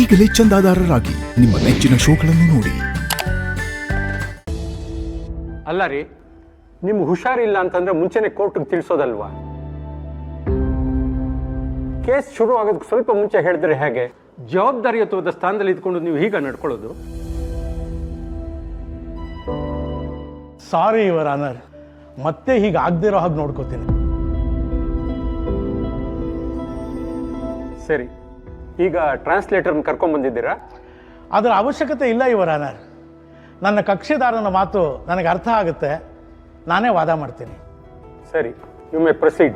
ಈಗಲೇ ಚಂದಾದಾರರಾಗಿ ನಿಮ್ಮ ನೆಚ್ಚಿನ ಶೋಗಳನ್ನು ನೋಡಿ. ಅಲ್ಲ ರೀ, ನಿಮ್ಗೆ ಹುಷಾರಿಲ್ಲ ಅಂತಂದ್ರೆ ಮುಂಚೆನೆ ಕೋರ್ಟ್ಗೆ ತಿಳಿಸೋದಲ್ವಾ? ಕೇಸ್ ಶುರು ಆಗೋದಕ್ಕೆ ಸ್ವಲ್ಪ ಮುಂಚೆ ಹೇಳಿದ್ರೆ ಹೇಗೆ? ಜವಾಬ್ದಾರಿಯುತವಾದ ಸ್ಥಾನದಲ್ಲಿ ಇದ್ಕೊಂಡು ನೀವು ಹೀಗೆ ನಡ್ಕೊಳ್ಳೋದು? ಸಾರಿ ಯುವರ್ ಆನರ್, ಮತ್ತೆ ಹೀಗೆ ಆಗದಿರೋ ಹಾಗೆ ನೋಡ್ಕೋತೀನಿ. ಸರಿ, ಈಗ ಟ್ರಾನ್ಸ್ಲೇಟರ್ನ ಕರ್ಕೊಂಡ್ಬಂದಿದ್ದೀರಾ? ಅದರ ಅವಶ್ಯಕತೆ ಇಲ್ಲ ಯುವರ್ ಆನರ್. ನನ್ನ ಕಕ್ಷಿದಾರನ ಮಾತು ನನಗೆ ಅರ್ಥ ಆಗುತ್ತೆ, ನಾನೇ ವಾದ ಮಾಡ್ತೀನಿ. ಸರಿ, you may proceed.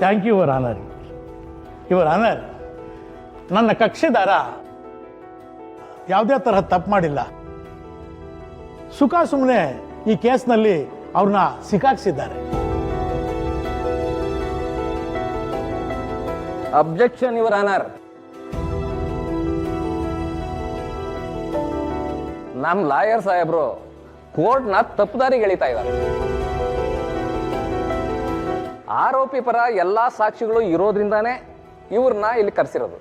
Thank you your honour. Your honour, ನನ್ನ ಕಕ್ಷಿದಾರ ಯಾವುದೇ ತರಹ ತಪ್ಪು ಮಾಡಿಲ್ಲ. ಸುಖ ಸುಮ್ಮನೆ ಈ ಕೇಸ್ನಲ್ಲಿ ಅವ್ರನ್ನ ಸಿಕ್ಕಾಕ್ಸಿದ್ದಾರೆ. Objection your honour. ನಮ್ಮ ಲಾಯರ್ ಸಾಹೇಬ್ರು ಕೋರ್ಟ್ನ ತಪ್ಪುದಾರಿಗೆ ಎಳಿತಾ ಇದ್ದಾರೆ. ಆರೋಪಿ ಪರ ಎಲ್ಲಾ ಸಾಕ್ಷಿಗಳು ಇರೋದ್ರಿಂದಾನೇ ಇವ್ರನ್ನ ಇಲ್ಲಿ ಕರೆಸಿರೋದು.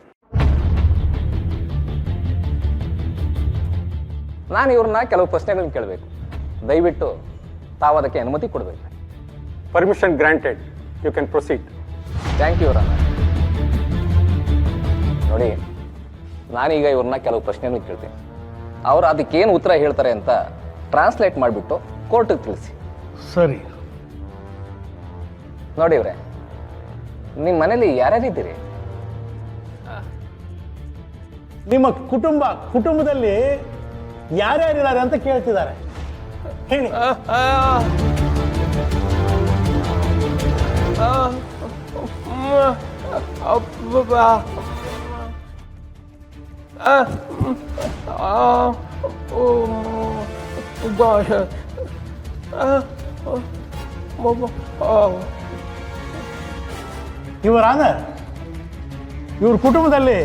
ನಾನು ಇವ್ರನ್ನ ಕೆಲವು ಪ್ರಶ್ನೆಗಳನ್ನ ಕೇಳಬೇಕು. ದಯವಿಟ್ಟು ತಾವು ಅದಕ್ಕೆ ಅನುಮತಿ ಕೊಡಬೇಕು. Permission granted, you can proceed. Thank you your honour. ನೋಡಿ, ನಾನೀಗ ಇವ್ರನ್ನ ಕೆಲವು ಪ್ರಶ್ನೆಗಳು ಕೇಳ್ತೀನಿ. ಅವ್ರು ಅದಕ್ಕೇನು ಉತ್ತರ ಹೇಳ್ತಾರೆ ಅಂತ ಟ್ರಾನ್ಸ್ಲೇಟ್ ಮಾಡಿಬಿಟ್ಟು ಕೋರ್ಟಿಗೆ ತಿಳಿಸಿ. ಸರಿ. ನೋಡಿ ಇವ್ರೆ, ನಿಮ್ಮ ಮನೇಲಿ ಯಾರ್ಯಾರಿದ್ದೀರಿ? ನಿಮ್ಮ ಕುಟುಂಬದಲ್ಲಿ ಯಾರ್ಯಾರಿದ್ದಾರೆ ಅಂತ ಕೇಳ್ತಿದ್ದಾರೆ, ಹೇಳಿ. ಯುವರ್ ಆನರ್, ಇವ್ರ ಕುಟುಂಬದಲ್ಲಿ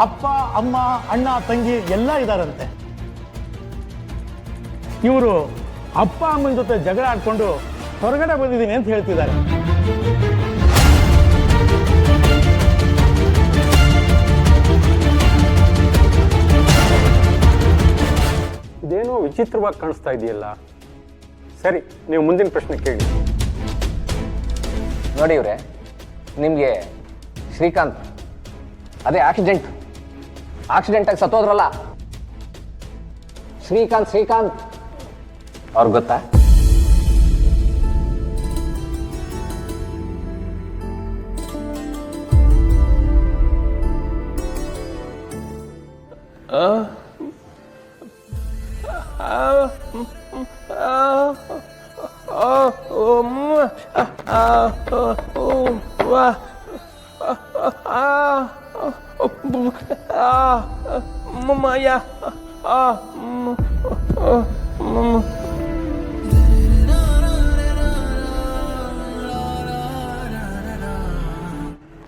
ಅಪ್ಪ, ಅಮ್ಮ, ಅಣ್ಣ, ತಂಗಿ ಎಲ್ಲ ಇದ್ದಾರಂತೆ. ಇವರು ಅಪ್ಪ ಅಮ್ಮನ ಜೊತೆ ಜಗಳ ಆಡ್ಕೊಂಡು ಹೊರಗಡೆ ಬಂದಿದ್ದೀನಿ ಅಂತ ಹೇಳ್ತಿದ್ದಾರೆ. ಇದೇನೋ ವಿಚಿತ್ರವಾಗಿ ಕಾಣಿಸ್ತಾ ಇದೆಯಲ್ಲ. ಸರಿ, ನೀವು ಮುಂದಿನ ಪ್ರಶ್ನೆ ಕೇಳಿ. ನೋಡಿ ಇವ್ರೆ, ನಿಮಗೆ ಶ್ರೀಕಾಂತ್ ಅದೇ ಆಕ್ಸಿಡೆಂಟಾಗಿ ಸತ್ತೋದ್ರಲ್ಲ, ಶ್ರೀಕಾಂತ್ ಅವ್ರಿಗೆ ಗೊತ್ತಾ?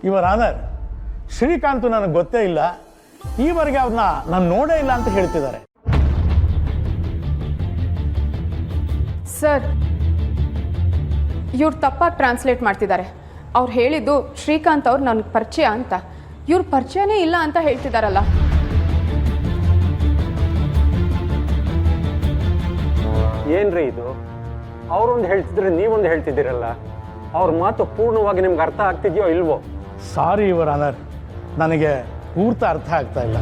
ಯುವರ್ ಆನರ್, ಶ್ರೀಕಾಂತ್ ನನಗೆ ಗೊತ್ತೇ ಇಲ್ಲ, ಈವರೆಗೆ ಅವ್ರನ್ನ ನಾನು ನೋಡೇ ಇಲ್ಲ ಅಂತ ಹೇಳ್ತಿದ್ದಾರೆ. ಸರ್, ಇವ್ರು ತಪ್ಪಾಗಿ ಟ್ರಾನ್ಸ್ಲೇಟ್ ಮಾಡ್ತಿದ್ದಾರೆ. ಅವ್ರು ಹೇಳಿದ್ದು ಶ್ರೀಕಾಂತ್ ಅವ್ರು ನನಗೆ ಪರಿಚಯ ಅಂತ, ಇವ್ರ ಪರಿಚಯನೇ ಇಲ್ಲ ಅಂತ ಹೇಳ್ತಿದ್ದಾರಲ್ಲ. ಏನ್ರಿ ಇದು? ಅವರೊಂದು ಹೇಳ್ತಿದ್ರೆ ನೀವೊಂದು ಹೇಳ್ತಿದ್ದೀರಲ್ಲ. ಅವ್ರ ಮಾತು ಪೂರ್ಣವಾಗಿ ನಿಮ್ಗೆ ಅರ್ಥ ಆಗ್ತಿದೆಯೋ ಇಲ್ವೋ? ಸಾರಿ ಯುವರ್ ಆನರ್, ನನಗೆ ಪೂರ್ತಿ ಅರ್ಥ ಆಗ್ತಾ ಇಲ್ಲ.